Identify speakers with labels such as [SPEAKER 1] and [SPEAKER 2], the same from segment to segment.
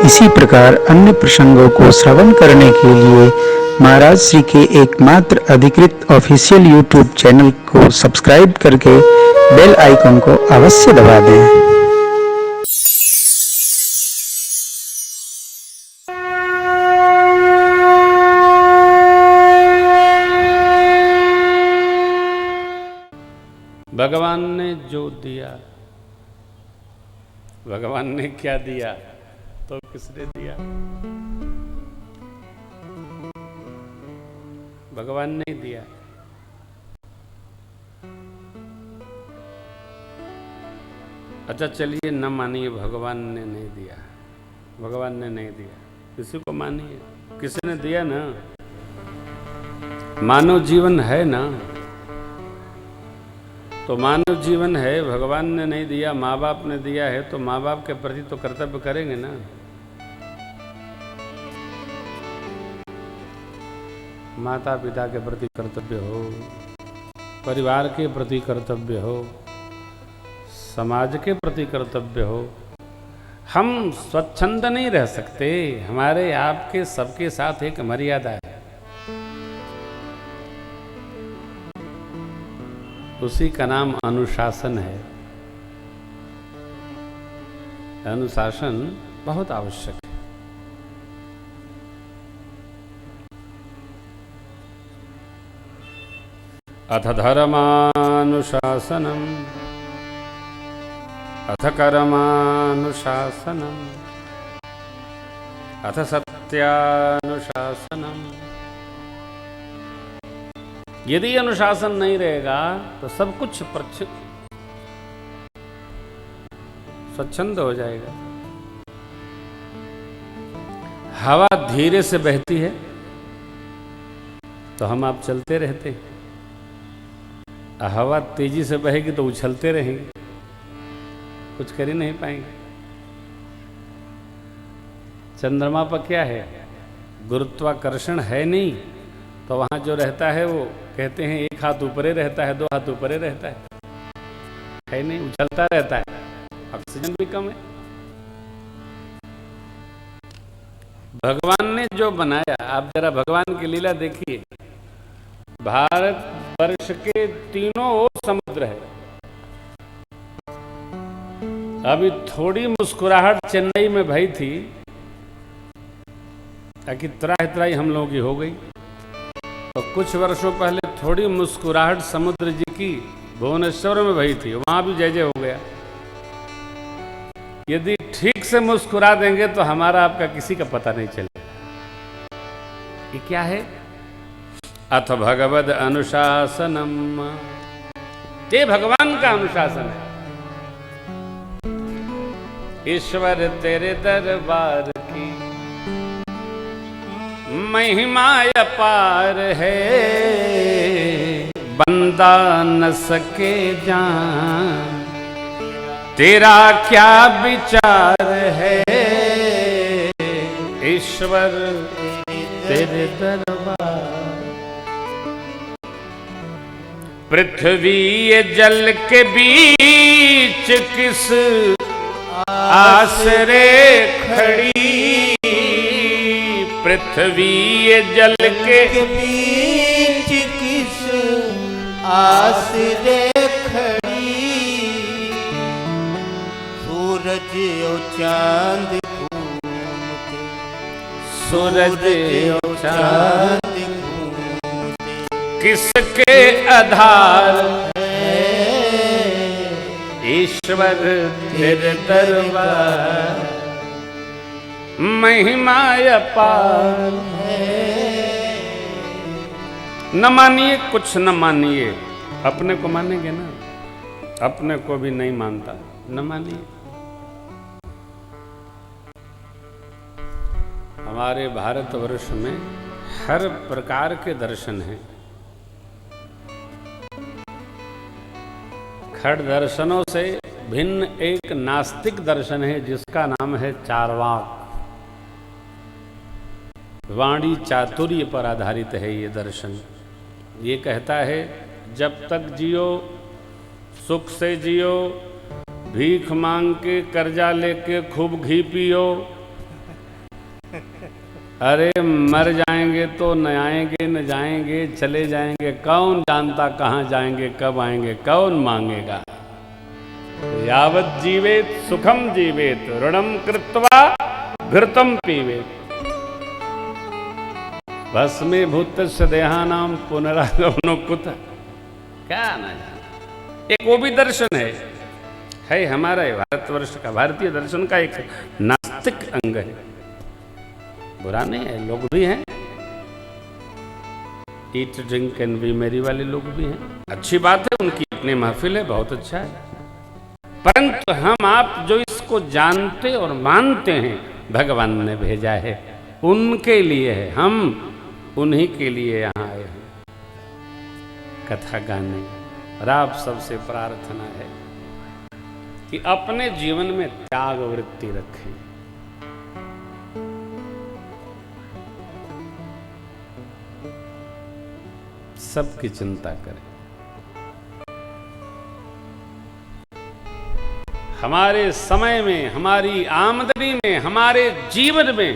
[SPEAKER 1] इसी प्रकार अन्य प्रसंगों को श्रवण करने के लिए महाराज श्री के एकमात्र अधिकृत ऑफिशियल यूट्यूब चैनल को सब्सक्राइब करके बेल आइकन को अवश्य दबा दें।
[SPEAKER 2] भगवान ने जो दिया, भगवान ने क्या दिया तो किसने दिया? भगवान ने दिया। अच्छा चलिए न मानिए भगवान ने नहीं दिया, भगवान ने नहीं दिया, किसी को मानिए, किसी ने दिया ना। मानव जीवन है ना, तो मानव जीवन है, भगवान ने नहीं दिया, माँ बाप ने दिया है, तो माँ बाप के प्रति तो कर्तव्य करेंगे ना। माता पिता के प्रति कर्तव्य हो, परिवार के प्रति कर्तव्य हो, समाज के प्रति कर्तव्य हो। हम स्वच्छंद नहीं रह सकते, हमारे आपके सबके साथ एक मर्यादा है। उसी का नाम अनुशासन है। अनुशासन बहुत आवश्यक है। अथ धर्मानुशासनम अथ कर्मानुशासनम अथ सत्यानुशासनम। यदि अनुशासन नहीं रहेगा तो सब कुछ स्वच्छंद हो जाएगा। हवा धीरे से बहती है तो हम आप चलते रहते हैं, हवा तेजी से बहेगी तो उछलते रहेंगे, कुछ कर ही नहीं पाएंगे। चंद्रमा पर क्या है? गुरुत्वाकर्षण है नहीं, तो वहां जो रहता है वो कहते हैं एक हाथ ऊपरे रहता है, दो हाथ ऊपरे रहता है नहीं, उछलता रहता है, ऑक्सीजन भी कम है। भगवान ने जो बनाया, आप जरा भगवान की लीला देखिए। भारत वर्ष के तीनों ओर समुद्र है। अभी थोड़ी मुस्कुराहट चेन्नई में भई थी, ताकि त्राही त्राही हम लोगों की हो गई। तो कुछ वर्षों पहले थोड़ी मुस्कुराहट समुद्र जी की भुवनेश्वर में भई थी, वहां भी जय जय हो गया। यदि ठीक से मुस्कुरा देंगे तो हमारा आपका किसी का पता नहीं चलेगा। ये क्या है? अथ भगवद अनुशासनम, ये भगवान का अनुशासन है। ईश्वर तेरे दरबार की महिमा अपार है, बंदा न सके जान तेरा क्या विचार है। ईश्वर तेरे दरबार, पृथ्वी ये जल के बीच किस आसरे खड़ी, पृथ्वी ये जल के
[SPEAKER 3] बीच किस आसरे खड़ी, सूरज और चांद घूमते,
[SPEAKER 2] सूरज और चांद
[SPEAKER 3] घूमते,
[SPEAKER 2] किसके आधार है। ईश्वर तेरे दरबार महिमा अपार है। न मानिए, कुछ न मानिए, अपने को मानेंगे ना, अपने को भी नहीं मानता, न मानिए। हमारे भारतवर्ष में हर प्रकार के दर्शन हैं। खड़ दर्शनों से भिन्न एक नास्तिक दर्शन है जिसका नाम है चार्वाक। वाणी चातुर्य पर आधारित है ये दर्शन। ये कहता है जब तक जियो सुख से जियो, भीख मांग के कर्जा लेके खूब घी पियो, अरे मर जाएंगे तो न आएंगे न जाएंगे, चले जाएंगे, कौन जानता कहाँ जाएंगे कब आएंगे, कौन मांगेगा। यावत् जीवेत सुखम जीवेत, ऋणम कृत्वा घृतम पीवेत, भस्मीभूतस्य देहानाम पुनरागमनो कुतः। क्या ना जाने। एक वो भी दर्शन है हमारा भारतवर्ष का, भारतीय दर्शन का एक नास्तिक अंग है। बुरा नहीं है, लोग भी हैं, eat drink and B Mary वाले लोग भी हैं, अच्छी बात है, उनकी अपनी महफिल है, बहुत अच्छा है। परंतु हम आप जो इसको जानते और मानते हैं, भगवान ने भेजा है, उनके लिए है, हम उन्हीं के लिए यहाँ आए हैं कथा गाने। और आप सबसे प्रार्थना है कि अपने जीवन में त्याग वृत्ति रखें। सबकी चिंता करें। हमारे समय में, हमारी आमदनी में, हमारे जीवन में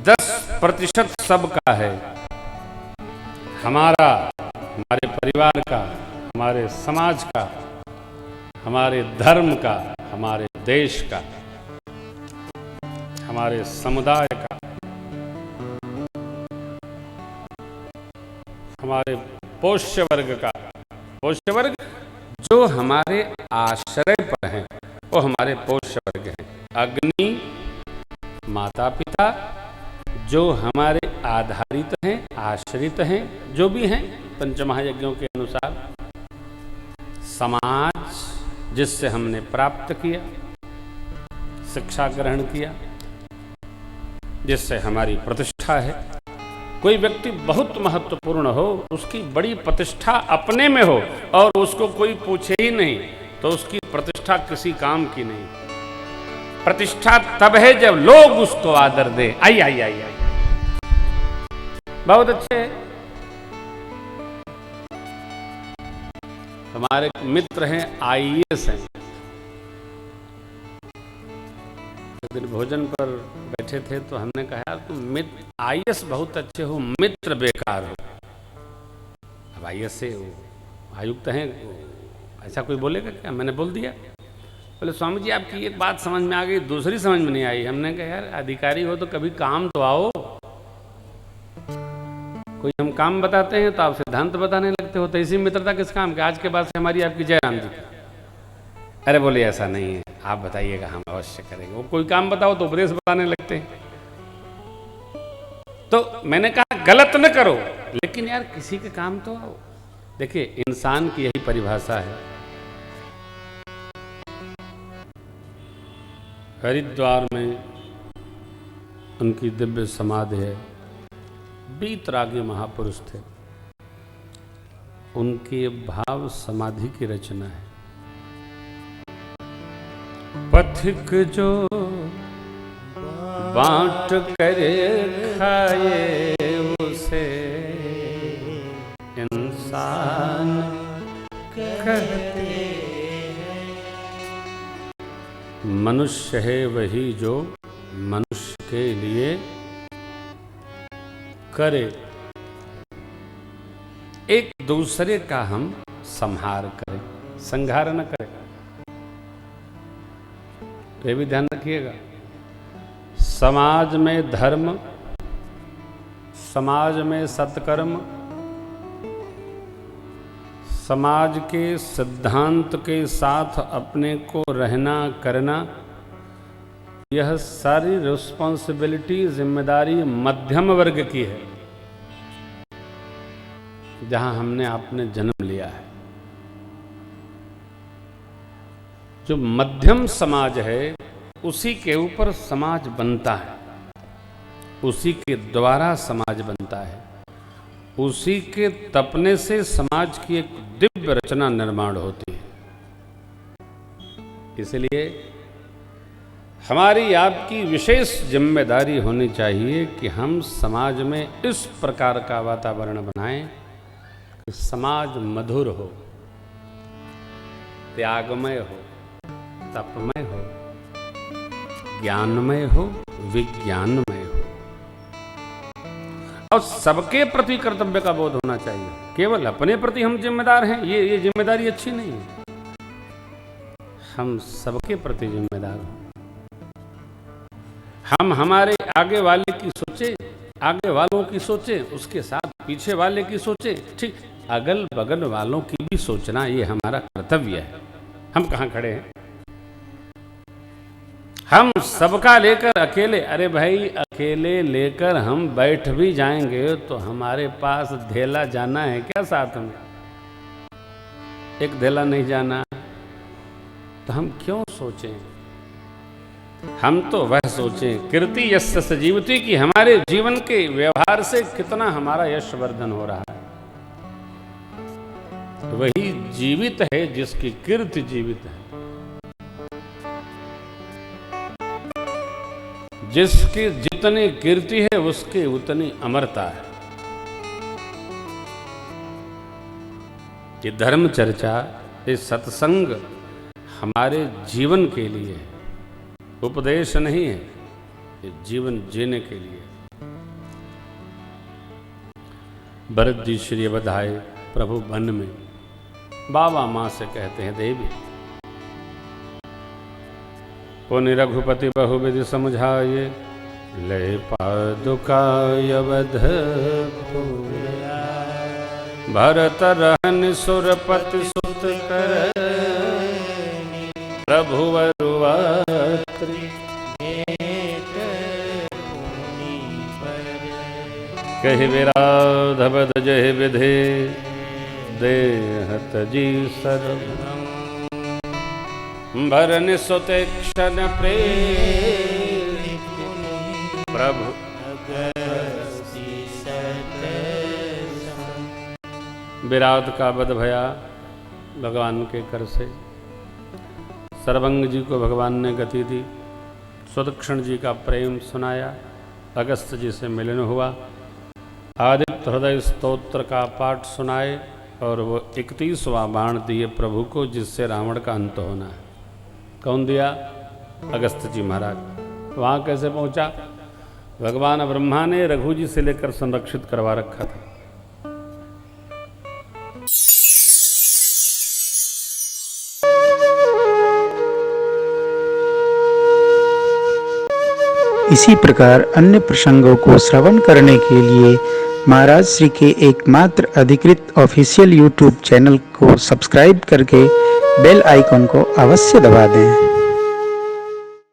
[SPEAKER 2] 10% सबका है। हमारा, हमारे परिवार का, हमारे समाज का, हमारे धर्म का, हमारे देश का, हमारे समुदाय का, हमारे पोष्य वर्ग का। पोष्य वर्ग जो हमारे आश्रय पर हैं, वो हमारे पोष्य वर्ग हैं। अग्नि, माता पिता जो हमारे आधारित हैं, आश्रित हैं, जो भी हैं पंचमहायज्ञों के अनुसार। समाज जिससे हमने प्राप्त किया, शिक्षा ग्रहण किया, जिससे हमारी प्रतिष्ठा है। कोई व्यक्ति बहुत महत्वपूर्ण हो, उसकी बड़ी प्रतिष्ठा अपने में हो और उसको कोई पूछे ही नहीं, तो उसकी प्रतिष्ठा किसी काम की नहीं। प्रतिष्ठा तब है जब लोग उसको आदर दे। आई आई आई आई, बहुत अच्छे। हमारे मित्र हैं, आईएएस हैं। एक दिन भोजन पर बैठे थे तो हमने कहा यार तुम मित्र आईएएस बहुत अच्छे हो, मित्र बेकार हो। अब आईएएस से आयुक्त हैं, ऐसा कोई बोलेगा क्या? मैंने बोल दिया। बोले स्वामी जी आपकी एक बात समझ में आ गई, दूसरी समझ में नहीं आई। हमने कहा यार अधिकारी हो तो कभी काम तो आओ। कोई हम काम बताते हैं तो आप सिद्धांत बताने लगते हो, तो इसी मित्रता किस काम के? आज के बाद से हमारी आपकी जयराम जी। अरे बोले ऐसा नहीं है, आप बताइएगा, हम अवश्य करेंगे। वो कोई काम बताओ तो उपदेश बताने लगते हैं। तो मैंने कहा गलत न करो, लेकिन यार किसी के काम तो आओ। देखिए इंसान की यही परिभाषा है। हरिद्वार में उनकी दिव्य समाधि है, बीतरागी महापुरुष थे, उनके भाव समाधि की रचना है। पथिक जो बांट कर खाए उसे इंसान कहते हैं। मनुष्य है वही जो मनुष्य के लिए करे, एक दूसरे का हम संहार करें, संहार न करें। तो ये भी ध्यान रखिएगा। समाज में धर्म, समाज में सत्कर्म, समाज के सिद्धांत के साथ अपने को रहना करना, यह सारी रिस्पॉन्सिबिलिटी, जिम्मेदारी मध्यम वर्ग की है, जहां हमने आपने जन्म लिया है। जो मध्यम समाज है उसी के ऊपर समाज बनता है, उसी के द्वारा समाज बनता है, उसी के तपने से समाज की एक दिव्य रचना निर्माण होती है। इसलिए हमारी आपकी विशेष जिम्मेदारी होनी चाहिए कि हम समाज में इस प्रकार का वातावरण बनाएं कि समाज मधुर हो, त्यागमय हो, तपमय हो, ज्ञानमय हो, विज्ञानमय हो। और सबके प्रति कर्तव्य का बोध होना चाहिए। केवल अपने प्रति हम जिम्मेदार हैं, ये जिम्मेदारी अच्छी नहीं है। हम सबके प्रति जिम्मेदार हैं। हम हमारे आगे वाले की सोचे, आगे वालों की सोचे, उसके साथ पीछे वाले की सोचे, ठीक अगल बगल वालों की भी सोचना, ये हमारा कर्तव्य है। हम कहाँ खड़े हैं? हम सबका लेकर अकेले, अरे भाई अकेले लेकर हम बैठ भी जाएंगे तो हमारे पास धेला जाना है क्या साथ में? एक धेला नहीं जाना तो हम क्यों सोचें? हम तो वह सोचें कीर्ति यस्य सजीवति की हमारे जीवन के व्यवहार से कितना हमारा यश वर्धन हो रहा है। वही जीवित है जिसकी कीर्ति जीवित है, जिसकी जितनी कीर्ति है उसकी उतनी अमरता है। ये धर्म चर्चा, ये सत्संग हमारे जीवन के लिए है, उपदेश नहीं है, ये जीवन जीने के लिए। भरत जी श्री बधाए प्रभु वन में बाबा माँ से कहते हैं देवी पुनि रघुपति बहुविधि समझाए ले पादुकाय वध भरत रहन सुरपति सुत कर प्रभु वरुवात्री कहि विराध बद जहि विधि देहत जी सर्व भरन सुते क्षण प्रेम प्रभु विराट का वध भया भगवान के कर से। सर्वंग जी को भगवान ने गति दी, सुदक्षिण जी का प्रेम सुनाया, अगस्त जी से मिलन हुआ, आदित्य हृदय स्तोत्र का पाठ सुनाए और वो 31वां बाण दिए प्रभु को, जिससे रावण का अंत होना है। कौन दिया? अगस्त जी महाराज। वहाँ कैसे पहुँचा? भगवान ब्रह्मा ने रघु जी से लेकर संरक्षित करवा रखा था।
[SPEAKER 1] इसी प्रकार अन्य प्रसंगों को श्रवण करने के लिए महाराज श्री के एकमात्र अधिकृत ऑफिशियल यूट्यूब चैनल को सब्सक्राइब करके बेल आइकन को अवश्य दबा दें।